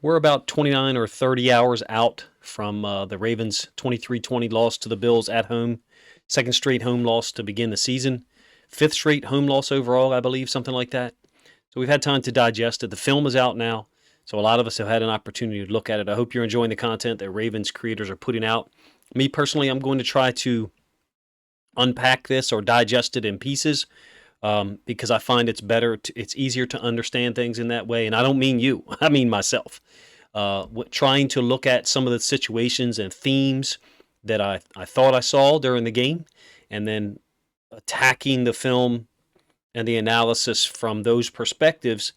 We're about 29 or 30 hours out from the Ravens' 23-20 loss to the Bills at home. Second straight home loss to begin the season. Fifth straight home loss overall, I believe, something like that. So we've had time to digest it. The film is out now, so a lot of us have had an opportunity to look at it. I hope you're enjoying the content that Ravens creators are putting out. Me personally, I'm going to try to unpack this or digest it in pieces because I find it's better, it's easier to understand things in that way. And I don't mean you, I mean myself. Trying to look at some of the situations and themes that I thought I saw during the game, and then attacking the film and the analysis from those perspectives,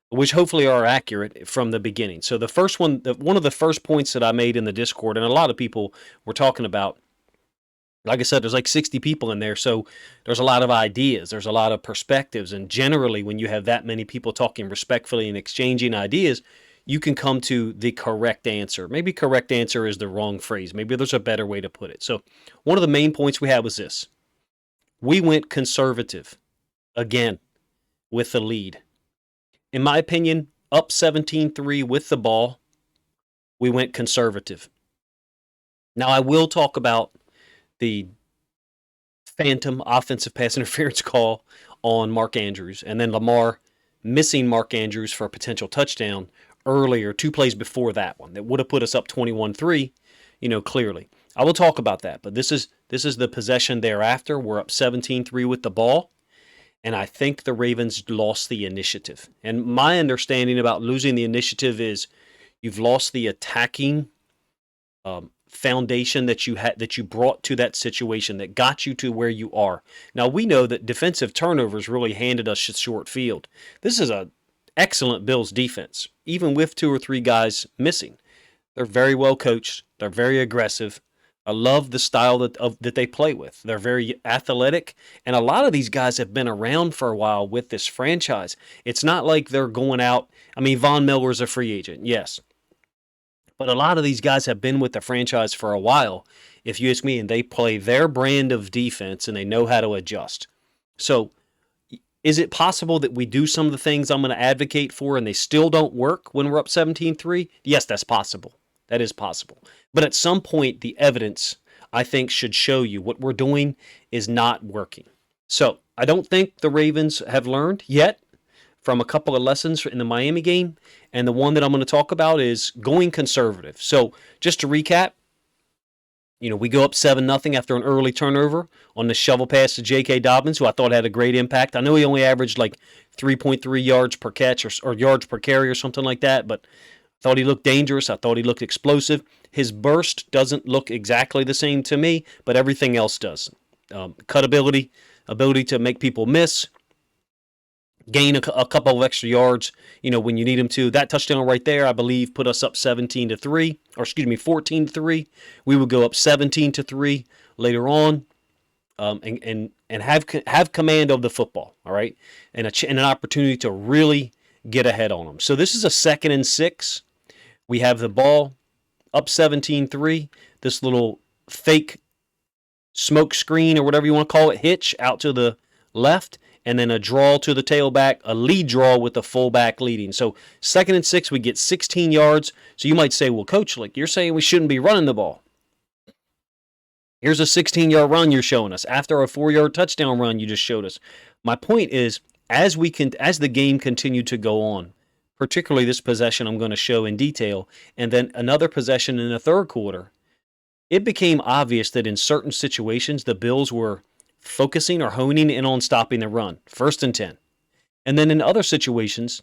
which hopefully are accurate from the beginning. So the first one of the first points that I made in the Discord, and a lot of people were talking about, like I said, there's like 60 people in there, so there's a lot of ideas, there's a lot of perspectives, and generally when you have that many people talking respectfully and exchanging ideas, you can come to the correct answer. Maybe correct answer is the wrong phrase. Maybe there's a better way to put it. So one of the main points we had was this. We went conservative again with the lead. In my opinion, up 17-3 with the ball, we went conservative. Now, I will talk about the phantom offensive pass interference call on Mark Andrews, and then Lamar missing Mark Andrews for a potential touchdown earlier, 2 plays before that one, that would have put us up 21-3, clearly. I will talk about that, but this is the possession thereafter. We're up 17-3 with the ball, and I think the Ravens lost the initiative. And my understanding about losing the initiative is you've lost the attacking foundation that you brought to that situation that got you to where you are. Now, we know that defensive turnovers really handed us short field. This is an excellent Bills defense, even with 2 or 3 guys missing. They're very well coached. They're very aggressive. I love the style that they play with. They're very athletic, and a lot of these guys have been around for a while with this franchise. It's not like they're going out. I mean, Von Miller's a free agent, yes. But a lot of these guys have been with the franchise for a while, if you ask me, and they play their brand of defense, and they know how to adjust. So is it possible that we do some of the things I'm going to advocate for and they still don't work when we're up 17-3? Yes, that's possible. That is possible. But at some point, the evidence, I think, should show you what we're doing is not working. So I don't think the Ravens have learned yet from a couple of lessons in the Miami game. And the one that I'm going to talk about is going conservative. So just to recap, we go up 7-0 after an early turnover on the shovel pass to J.K. Dobbins, who I thought had a great impact. I know he only averaged like 3.3 yards per catch or yards per carry or something like that, but I thought he looked dangerous. I thought he looked explosive. His burst doesn't look exactly the same to me, but everything else does. Ability to make people miss, gain a couple of extra yards, when you need him to. That touchdown right there, I believe, put us up 14-3. We would go up 17-3 later on, and have command of the football, all right, and an opportunity to really get ahead on them. So this is a 2nd and 6. We have the ball up 17-3. This little fake smoke screen or whatever you want to call it, hitch out to the left, and then a draw to the tailback, a lead draw with the fullback leading. So 2nd and 6, we get 16 yards. So you might say, well, Coach, you're saying we shouldn't be running the ball. Here's a 16-yard run you're showing us after a 4-yard touchdown run you just showed us. My point is, as the game continued to go on, particularly this possession I'm going to show in detail, and then another possession in the third quarter, it became obvious that in certain situations the Bills were focusing or honing in on stopping the run, 1st and 10. And then in other situations,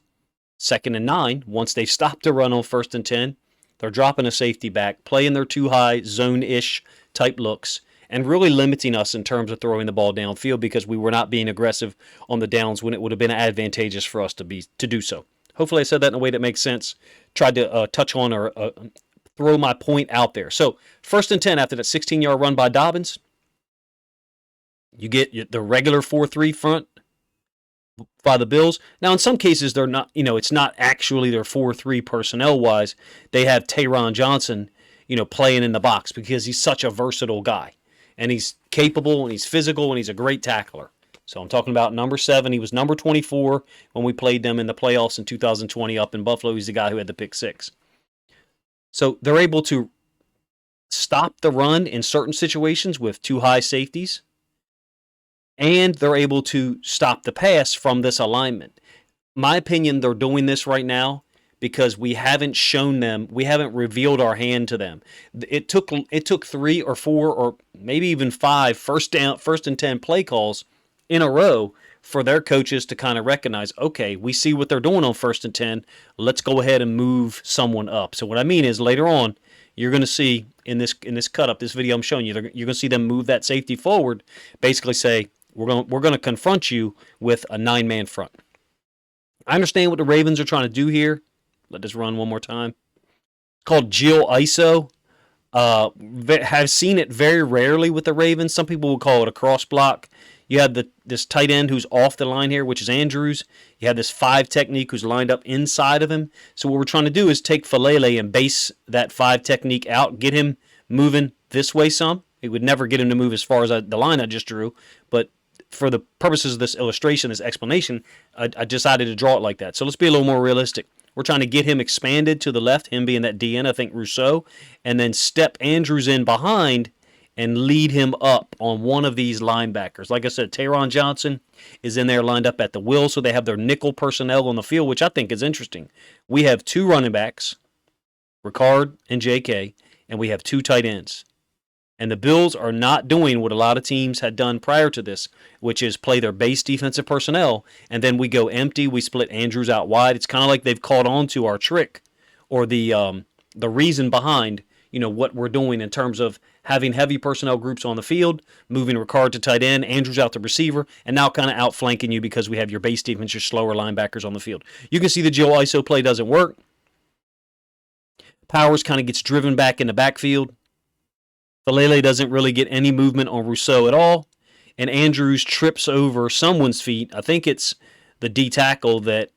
2nd and 9, once they've stopped the run on 1st and 10, they're dropping a safety back, playing their too high zone-ish type looks, and really limiting us in terms of throwing the ball downfield because we were not being aggressive on the downs when it would have been advantageous for us to do so. Hopefully I said that in a way that makes sense. Tried to touch on or throw my point out there. So 1st and 10 after that 16-yard run by Dobbins, you get the regular 4-3 front by the Bills. Now, in some cases, they're not, it's not actually their 4-3 personnel-wise. They have Taron Johnson, playing in the box because he's such a versatile guy. And he's capable, and he's physical, and he's a great tackler. So I'm talking about number 7. He was number 24 when we played them in the playoffs in 2020 up in Buffalo. He's the guy who had the pick 6. So they're able to stop the run in certain situations with two high safeties, and they're able to stop the pass from this alignment. My opinion, they're doing this right now because we haven't shown them, we haven't revealed our hand to them. It took 3 or 4 or maybe even 5 first and 10 play calls in a row for their coaches to kind of recognize, okay, we see what they're doing on 1st and 10. Let's go ahead and move someone up. So what I mean is later on, you're going to see in this cut up, this video I'm showing you, you're going to see them move that safety forward, basically say, we're going to confront you with a 9-man front. I understand what the Ravens are trying to do here. Let this run one more time. It's called Jill ISO. Have seen it very rarely with the Ravens. Some people would call it a cross block. You have this tight end who's off the line here, which is Andrews. You have this 5 technique who's lined up inside of him. So what we're trying to do is take Falele and base that 5 technique out, get him moving this way some. It would never get him to move as far as the line I just drew, but for the purposes of this illustration, this explanation, I decided to draw it like that. So let's be a little more realistic. We're trying to get him expanded to the left, him being that DN, I think Rousseau, and then step Andrews in behind and lead him up on one of these linebackers. Like I said, Taron Johnson is in there lined up at the will, so they have their nickel personnel on the field, which I think is interesting. We have 2 running backs, Ricard and JK, and we have 2 tight ends. And the Bills are not doing what a lot of teams had done prior to this, which is play their base defensive personnel, and then we go empty, we split Andrews out wide. It's kind of like they've caught on to our trick or the reason behind, what we're doing in terms of having heavy personnel groups on the field, moving Ricard to tight end, Andrews out to receiver, and now kind of outflanking you because we have your base defense, your slower linebackers on the field. You can see the Joe ISO play doesn't work. Powers kind of gets driven back in the backfield. Falele doesn't really get any movement on Rousseau at all, and Andrews trips over someone's feet. I think it's the D tackle that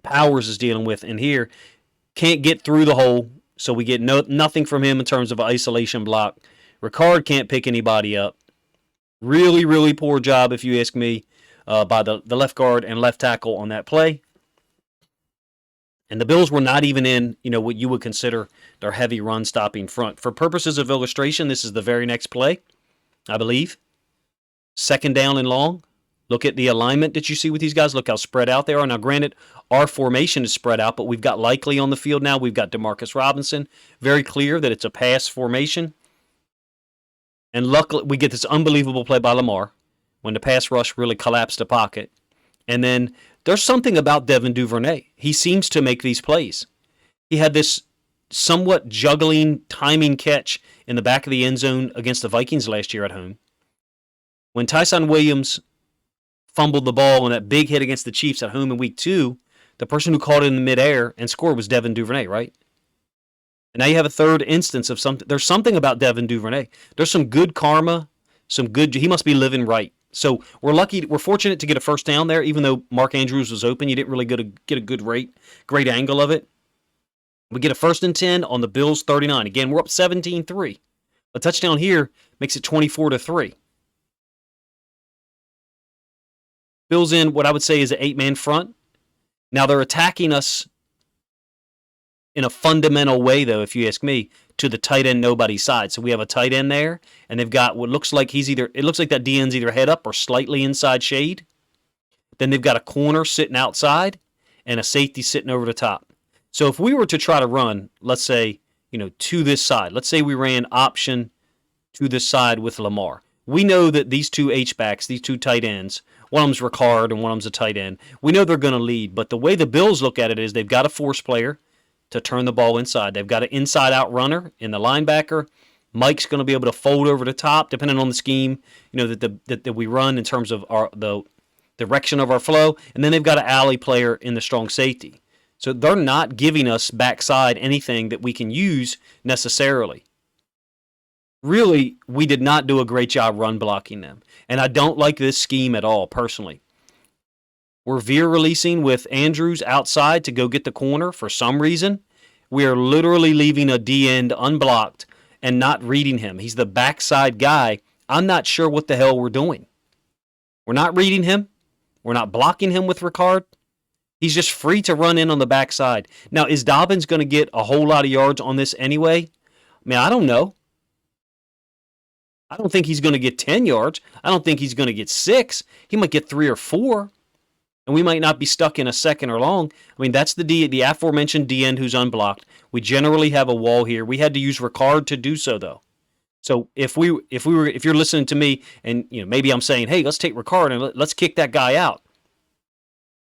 Powers is dealing with in here. Can't get through the hole, so we get nothing from him in terms of an isolation block. Ricard can't pick anybody up. Really, really poor job, if you ask me, by the left guard and left tackle on that play. And the Bills were not even in, what you would consider their heavy run-stopping front. For purposes of illustration, this is the very next play, I believe. 2nd down and long. Look at the alignment that you see with these guys. Look how spread out they are. Now, granted, our formation is spread out, but we've got Likely on the field now. We've got Demarcus Robinson. Very clear that it's a pass formation. And luckily, we get this unbelievable play by Lamar when the pass rush really collapsed the pocket. And then there's something about Devin Duvernay. He seems to make these plays. He had this somewhat juggling, timing catch in the back of the end zone against the Vikings last year at home. When Tyson Williams fumbled the ball on that big hit against the Chiefs at home in week 2, the person who caught it in the midair and scored was Devin Duvernay, right? And now you have a third instance of something. There's something about Devin Duvernay. There's some good karma, he must be living right. So we're fortunate to get a first down there, even though Mark Andrews was open. You didn't really get a good great angle of it. We get a 1st and 10 on the Bills 39. Again, we're up 17-3. A touchdown here makes it 24-3. Bills in what I would say is an 8-man front. Now they're attacking us in a fundamental way, though, if you ask me, to the tight end nobody side. So we have a tight end there, and they've got what looks like it looks like that DN's either head up or slightly inside shade. Then they've got a corner sitting outside and a safety sitting over the top. So if we were to try to run, let's say, to this side, let's say we ran option to this side with Lamar. We know that these 2 H-backs, these 2 tight ends, one of them's Ricard and one of them's a tight end. We know they're going to lead, but the way the Bills look at it is they've got a force player to turn the ball inside. They've got an inside-out runner in the linebacker. Mike's going to be able to fold over the top, depending on the scheme, that we run in terms of the direction of our flow. And then they've got an alley player in the strong safety. So they're not giving us backside anything that we can use necessarily. Really, we did not do a great job run blocking them. And I don't like this scheme at all, personally. We're veer releasing with Andrews outside to go get the corner for some reason. We are literally leaving a D-end unblocked and not reading him. He's the backside guy. I'm not sure what the hell we're doing. We're not reading him. We're not blocking him with Ricard. He's just free to run in on the backside. Now, is Dobbins going to get a whole lot of yards on this anyway? I mean, I don't know. I don't think he's going to get 10 yards. I don't think he's going to get 6. He might get 3 or 4, and we might not be stuck in a second or long. I mean, that's the aforementioned D end who's unblocked. We generally have a wall here. We had to use Ricard to do so, though. So if you're listening to me, and maybe I'm saying, hey, let's take Ricard and let's kick that guy out.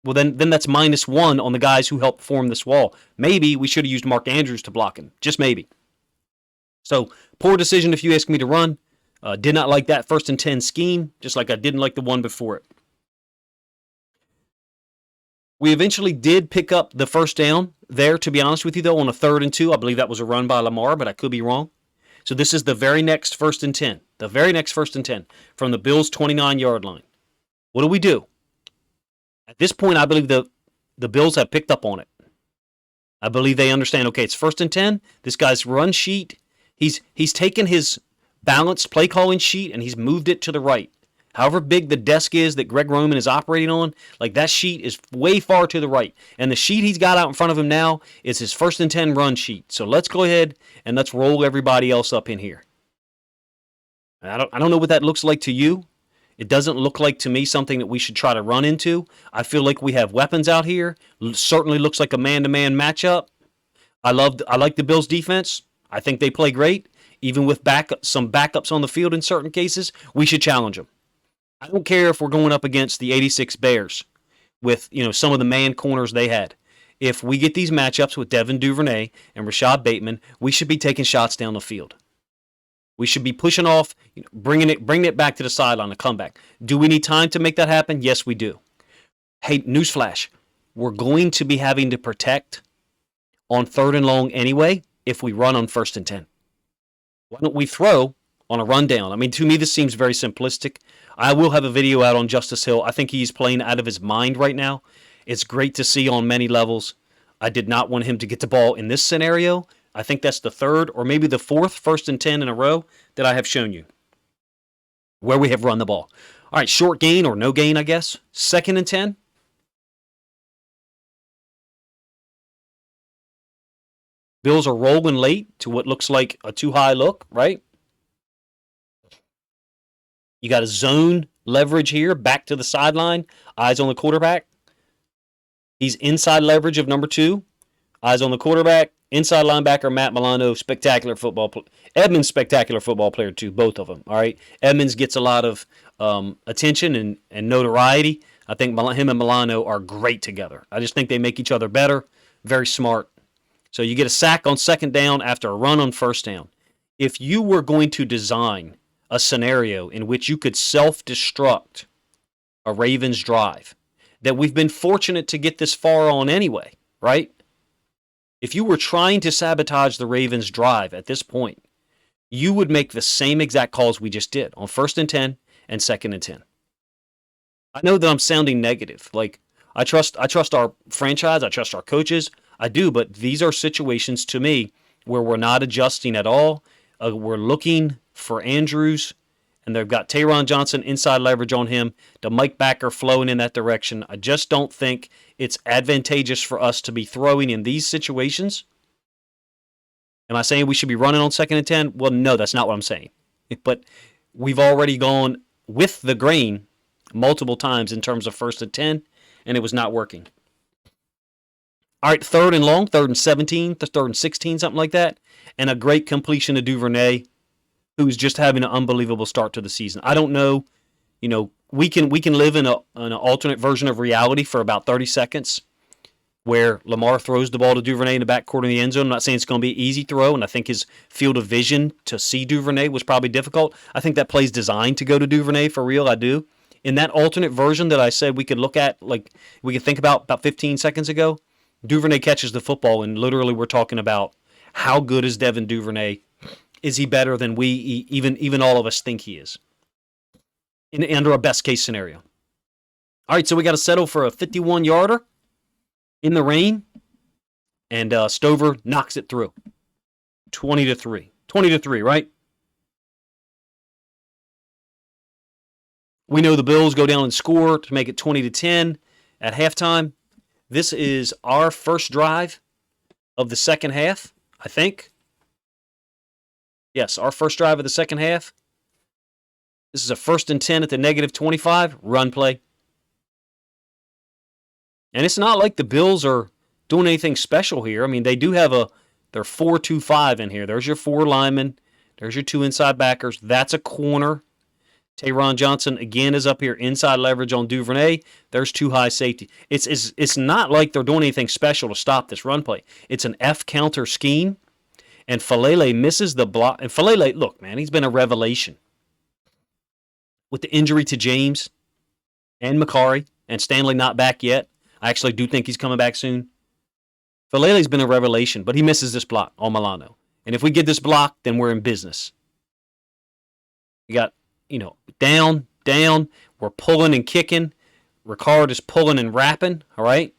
Well, then that's -1 on the guys who helped form this wall. Maybe we should have used Mark Andrews to block him. Just maybe. So poor decision if you ask me to run. Did not like that 1st and 10 scheme, just like I didn't like the one before it. We eventually did pick up the first down there, to be honest with you, though, on a 3rd and 2. I believe that was a run by Lamar, but I could be wrong. So this is the very next 1st and 10. The very next 1st and 10 from the Bills' 29-yard line. What do? At this point, I believe the Bills have picked up on it. I believe they understand, okay, it's 1st and 10. This guy's run sheet, he's taken his balanced play calling sheet and he's moved it to the right. However big the desk is that Greg Roman is operating on, like that sheet is way far to the right. And the sheet he's got out in front of him now is his 1st and 10 run sheet. So let's go ahead and let's roll everybody else up in here. I don't know what that looks like to you. It doesn't look like to me something that we should try to run into. I feel like we have weapons out here. Certainly looks like a man-to-man matchup. I like the Bills' defense. I think they play great. Even with some backups on the field in certain cases, we should challenge them. I don't care if we're going up against the 86 Bears with some of the man corners they had. If we get these matchups with Devin Duvernay and Rashad Bateman, we should be taking shots down the field. We should be pushing off, bringing it back to the sideline, a comeback. Do we need time to make that happen? Yes, we do. Hey, newsflash, we're going to be having to protect on 3rd and long anyway if we run on 1st and 10. Why don't we throw on a rundown? I mean, to me, this seems very simplistic. I will have a video out on Justice Hill. I think he's playing out of his mind right now. It's great to see on many levels. I did not want him to get the ball in this scenario. I think that's the 3rd or maybe the 4th 1st and 10 in a row that I have shown you where we have run the ball. All right, short gain or no gain, I guess. 2nd and 10. Bills are rolling late to what looks like a too high look, right? You got a zone leverage here, back to the sideline, eyes on the quarterback. He's inside leverage of number 2, eyes on the quarterback. Inside linebacker Matt Milano, spectacular football player. Edmonds, spectacular football player too, both of them. All right, Edmonds gets a lot of attention and notoriety. I think him and Milano are great together. I just think they make each other better. Very smart. So you get a sack on 2nd down after a run on 1st down. If you were going to design a scenario in which you could self-destruct a Ravens drive that we've been fortunate to get this far on anyway, right? If you were trying to sabotage the Ravens drive at this point, you would make the same exact calls we just did on 1st and 10 and 2nd and 10. I know that I'm sounding negative. Like, I trust our franchise, I trust our coaches, I do, but these are situations to me where we're not adjusting at all. We're looking for Andrews, and they've got Taron Johnson inside leverage on him, the Mike backer flowing in that direction. I just don't think it's advantageous for us to be throwing in these situations. Am I saying we should be running on 2nd and 10? Well, no, that's not what I'm saying. But we've already gone with the grain multiple times in terms of 1st and 10, and it was not working. All right, 3rd and long, 3rd and 17, 3rd and 16, something like that, and a great completion to Duvernay, who's just having an unbelievable start to the season. I don't know, we can live in an alternate version of reality for about 30 seconds where Lamar throws the ball to Duvernay in the backcourt in the end zone. I'm not saying it's going to be an easy throw, and I think his field of vision to see Duvernay was probably difficult. I think that play's designed to go to Duvernay for real, I do. In that alternate version that I said we could look at, like we could think about 15 seconds ago, Duvernay catches the football, and literally we're talking about how good is Devin Duvernay? Is he better than we, even all of us, think he is? Under a best-case scenario. All right, so we got to settle for a 51-yarder in the rain, and Stover knocks it through. 20-3. 20-3, right? We know the Bills go down and score to make it 20-10 at halftime. This is our first drive of the second half, I think. Yes, our first drive of the second half. This is a 1st and 10 at the -25. Run play. And it's not like the Bills are doing anything special here. I mean, they do have they're 4-2-5 in here. There's your 4 linemen. There's your 2 inside backers. That's a corner. Taron Johnson, again, is up here. Inside leverage on Duvernay. There's 2 high safety. It's not like they're doing anything special to stop this run play. It's an F counter scheme. And Falele misses the block. And Falele, look, man, he's been a revelation. With the injury to James and Makari and Stanley not back yet. I actually do think he's coming back soon. Falele's been a revelation, but he misses this block on Milano. And if we get this block, then we're in business. We got, down. We're pulling and kicking. Ricard is pulling and rapping, all right?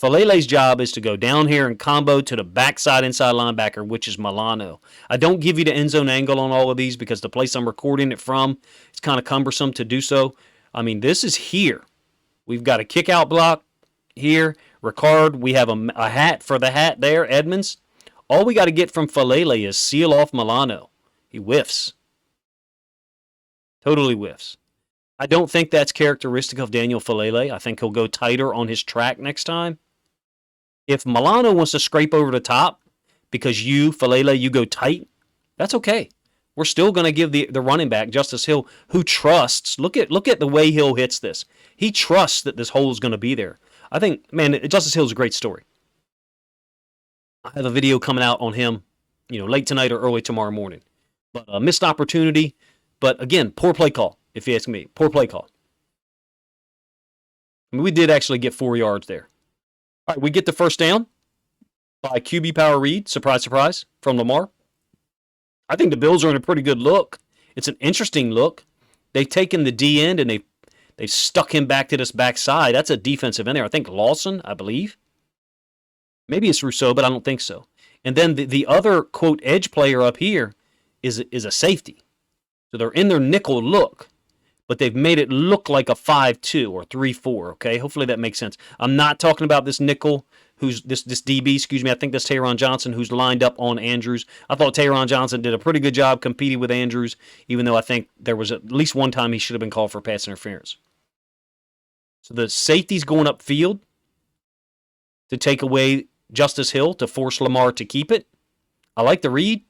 Falele's job is to go down here and combo to the backside inside linebacker, which is Milano. I don't give you the end zone angle on all of these because the place I'm recording it from, it's kind of cumbersome to do so. I mean, this is here. We've got a kick-out block here. Ricard, we have a hat for the hat there, Edmonds. All we got to get from Falele is seal off Milano. He whiffs. Totally whiffs. I don't think that's characteristic of Daniel Falele. I think he'll go tighter on his track next time. If Milano wants to scrape over the top because you, Falele, you go tight, that's okay. We're still going to give the running back, Justice Hill, who trusts. Look at the way Hill hits this. He trusts that this hole is going to be there. I think, man, Justice Hill's a great story. I have a video coming out on him, late tonight or early tomorrow morning. But a missed opportunity. But again, poor play call, if you ask me. Poor play call. I mean, we did actually get 4 yards there. All right, we get the first down by QB power read. Surprise, surprise, from Lamar. I think the Bills are in a pretty good look. It's an interesting look. They've taken the D end and they've stuck him back to this backside. That's a defensive end there. I think Lawson, I believe. Maybe it's Rousseau, but I don't think so. And then the other, quote, edge player up here is a safety. So they're in their nickel look, but they've made it look like a 5-2 or 3-4, okay? Hopefully that makes sense. I'm not talking about this nickel, who's this DB, excuse me. I think that's Taron Johnson, who's lined up on Andrews. I thought Taron Johnson did a pretty good job competing with Andrews, even though I think there was at least one time he should have been called for pass interference. So the safety's going upfield to take away Justice Hill to force Lamar to keep it. I like the read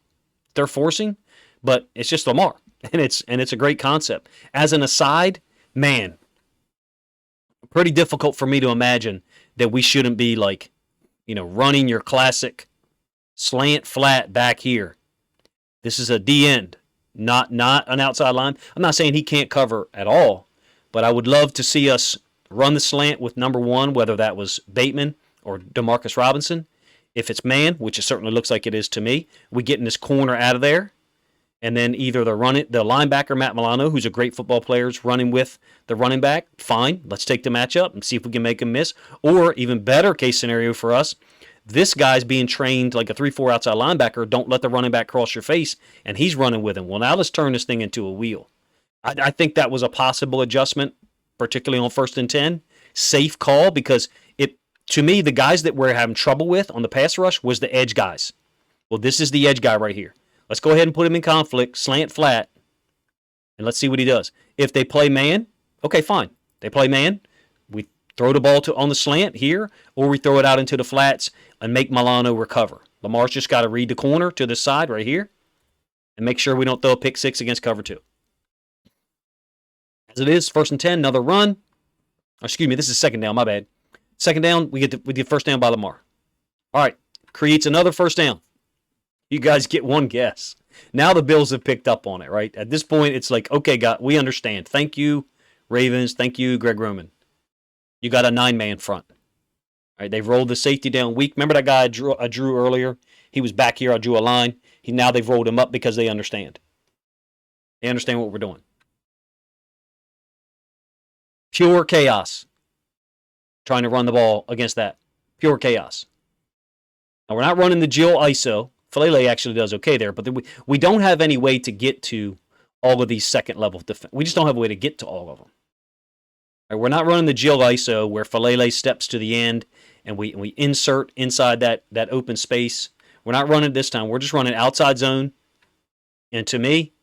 they're forcing, but it's just Lamar, and it's a great concept. As an aside, man, pretty difficult for me to imagine that we shouldn't be running your classic slant flat back here. This is a D end, not an outside line. I'm not saying he can't cover at all, but I would love to see us run the slant with number 1, whether that was Bateman or Demarcus Robinson. If it's man, which it certainly looks like it is to me, we get in this corner out of there, and then either the linebacker, Matt Milano, who's a great football player, is running with the running back. Fine, let's take the matchup and see if we can make him miss. Or, even better case scenario for us, this guy's being trained like a 3-4 outside linebacker. Don't let the running back cross your face, and he's running with him. Well, now let's turn this thing into a wheel. I think that was a possible adjustment, particularly on 1st and 10. Safe call, because to me, the guys that we're having trouble with on the pass rush was the edge guys. Well, this is the edge guy right here. Let's go ahead and put him in conflict, slant flat, and let's see what he does. If they play man, okay, fine. They play man. We throw the ball on the slant here, or we throw it out into the flats and make Milano recover. Lamar's just got to read the corner to the side right here and make sure we don't throw a pick 6 against cover 2. As it is, 1st and 10, another run. Excuse me, this is 2nd down, my bad. 2nd down, we get 1st down by Lamar. All right, creates another 1st down. You guys get one guess. Now the Bills have picked up on it, right? At this point, it's like, okay, God, we understand. Thank you, Ravens. Thank you, Greg Roman. You got a 9-man front. All right, they've rolled the safety down weak. Remember that guy I drew earlier? He was back here. I drew a line. Now they've rolled him up because they understand. They understand what we're doing. Pure chaos. Trying to run the ball against that. Pure chaos. Now, we're not running the Jill ISO. Falele actually does okay there, but we don't have any way to get to all of these second-level defense. We just don't have a way to get to all of them. Right, we're not running the Jill ISO where Falele steps to the end and we insert inside that open space. We're not running it this time. We're just running outside zone. And to me,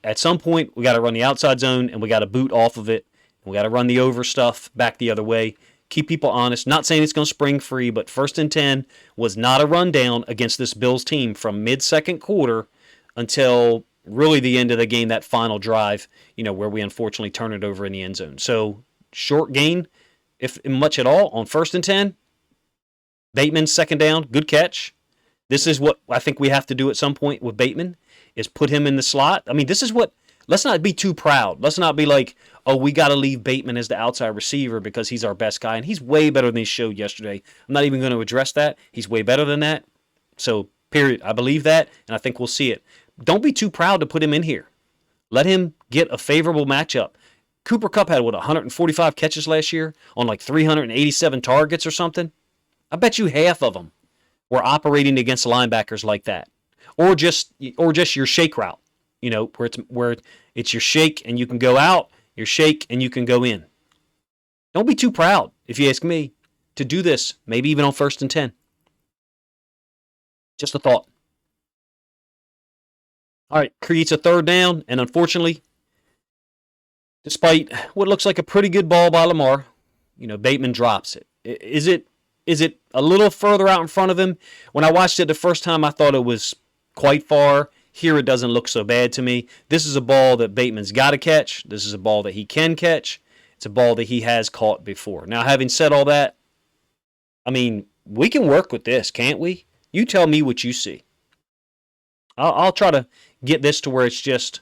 at some point, we got to run the outside zone and we got to boot off of it. We got to run the over stuff back the other way. Keep people honest. Not saying it's going to spring free, but 1st and 10 was not a rundown against this Bills team from mid-second quarter until really the end of the game, that final drive, where we unfortunately turn it over in the end zone. So short gain, if much at all, on 1st and 10. Bateman, 2nd down, good catch. This is what I think we have to do at some point with Bateman, is put him in the slot. I mean, this is what, let's not be too proud. Let's not be like, oh, we got to leave Bateman as the outside receiver because he's our best guy. And he's way better than he showed yesterday. I'm not even going to address that. He's way better than that. So, period. I believe that, and I think we'll see it. Don't be too proud to put him in here. Let him get a favorable matchup. Cooper Kupp had, 145 catches last year on like 387 targets or something? I bet you half of them were operating against linebackers like that. Or just your shake route, where it's your shake and you can go out, your shake and you can go in. Don't be too proud, if you ask me, to do this, maybe even on 1st and 10. Just a thought. All right, creates a 3rd down, and unfortunately, despite what looks like a pretty good ball by Lamar, Bateman drops it. Is it a little further out in front of him? When I watched it the first time, I thought it was quite far. Here it doesn't look so bad to me. This is a ball that Bateman's got to catch. This is a ball that he can catch. It's a ball that he has caught before. Now, having said all that, I mean, we can work with this, can't we? You tell me what you see. I'll try to get this to where it's just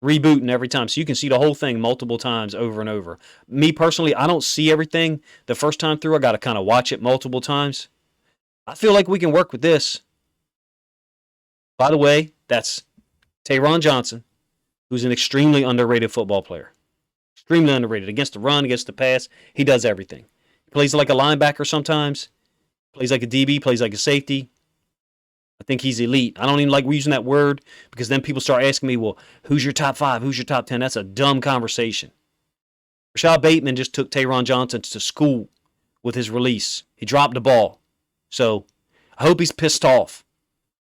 rebooting every time so you can see the whole thing multiple times over and over. Me personally, I don't see everything the first time through. I got to kind of watch it multiple times. I feel like we can work with this. By the way, that's Taron Johnson, who's an extremely underrated football player. Extremely underrated. Against the run, against the pass, he does everything. He plays like a linebacker sometimes. Plays like a DB, plays like a safety. I think he's elite. I don't even like using that word because then people start asking me, well, who's your top 5? Who's your top 10? That's a dumb conversation. Rashad Bateman just took Taron Johnson to school with his release. He dropped the ball. So I hope he's pissed off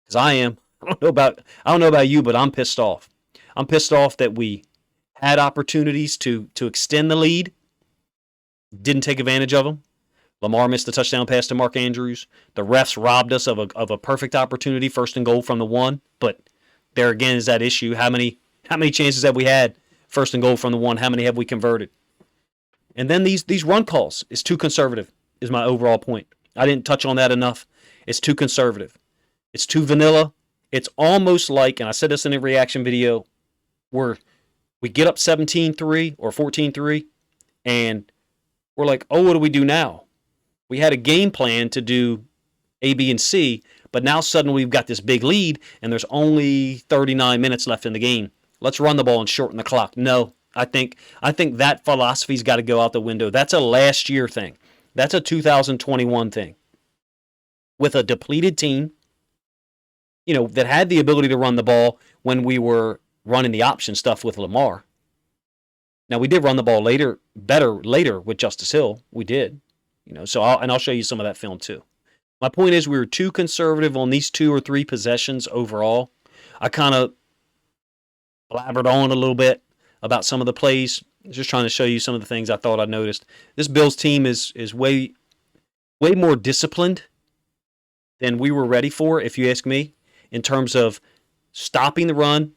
because I am. I don't know about you, but I'm pissed off. I'm pissed off that we had opportunities to extend the lead, didn't take advantage of them. Lamar missed the touchdown pass to Mark Andrews. The refs robbed us of a perfect opportunity, 1st and goal from the 1. But there again is that issue. How many chances have we had 1st and goal from the 1? How many have we converted? And then these run calls is too conservative, is my overall point. I didn't touch on that enough. It's too conservative. It's too vanilla. It's almost like, and I said this in a reaction video, where we get up 17-3 or 14-3, and we're like, oh, what do we do now? We had a game plan to do A, B, and C, but now suddenly we've got this big lead, and there's only 39 minutes left in the game. Let's run the ball and shorten the clock. No, I think that philosophy's got to go out the window. That's a last year thing. That's a 2021 thing. With a depleted team, that had the ability to run the ball when we were running the option stuff with Lamar. Now, we did run the ball better later with Justice Hill. We did. So I'll show you some of that film too. My point is we were too conservative on these 2 or 3 possessions overall. I kind of blabbered on a little bit about some of the plays, just trying to show you some of the things I thought I noticed. This Bills team is way more disciplined than we were ready for, if you ask me, in terms of stopping the run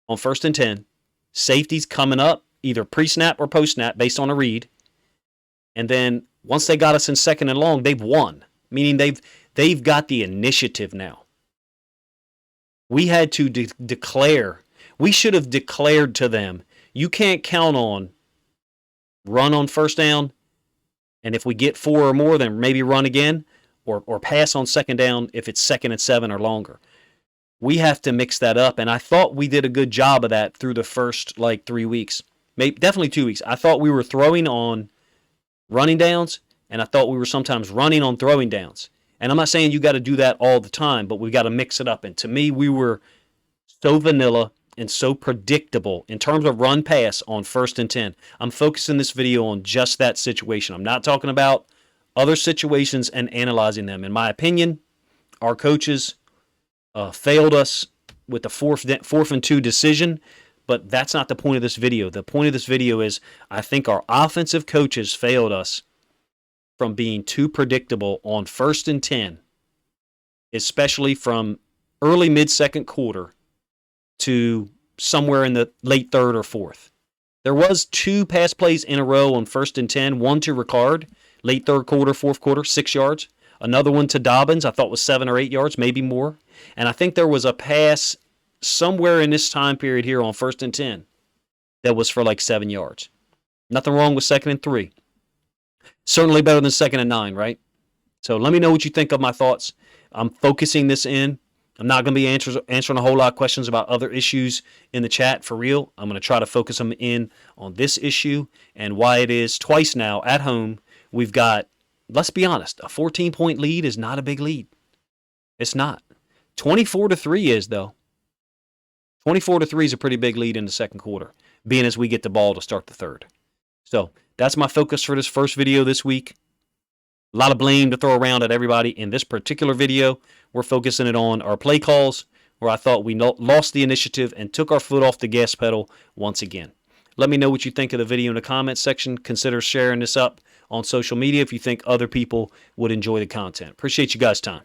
on 1st and 10, safeties coming up, either pre-snap or post-snap based on a read, and then once they got us in 2nd and long, they've won, meaning they've got the initiative now. We had to declare. We should have declared to them, you can't count on run on 1st down, and if we get 4 or more, then maybe run again, or pass on 2nd down if it's 2nd and 7 or longer. We have to mix that up, and I thought we did a good job of that through the first 3 weeks, maybe definitely 2 weeks. I thought we were throwing on running downs, and I thought we were sometimes running on throwing downs. And I'm not saying you got to do that all the time, but we got to mix it up. And to me, we were so vanilla and so predictable in terms of run pass on 1st and 10. I'm focusing this video on just that situation. I'm not talking about other situations and analyzing them. In my opinion, our coaches failed us with the fourth and 2 decision, but that's not the point of this video. The point of this video is I think our offensive coaches failed us from being too predictable on 1st and 10, especially from early mid-second quarter to somewhere in the late 3rd or 4th. There was 2 pass plays in a row on 1st and 10, one to Ricard, late 3rd quarter, 4th quarter, 6 yards. Another one to Dobbins, I thought was 7 or 8 yards, maybe more. And I think there was a pass somewhere in this time period here on 1st and 10 that was for like 7 yards. Nothing wrong with 2nd and 3. Certainly better than 2nd and 9, right? So let me know what you think of my thoughts. I'm focusing this in. I'm not going to be answering a whole lot of questions about other issues in the chat for real. I'm going to try to focus them in on this issue and why it is twice now at home we've got, let's be honest, a 14-point lead is not a big lead. It's not. 24-3 is, though. 24-3 is a pretty big lead in the 2nd quarter, being as we get the ball to start the 3rd. So that's my focus for this first video this week. A lot of blame to throw around at everybody. In this particular video, we're focusing it on our play calls, where I thought we lost the initiative and took our foot off the gas pedal once again. Let me know what you think of the video in the comments section. Consider sharing this up on social media if you think other people would enjoy the content. Appreciate you guys' time.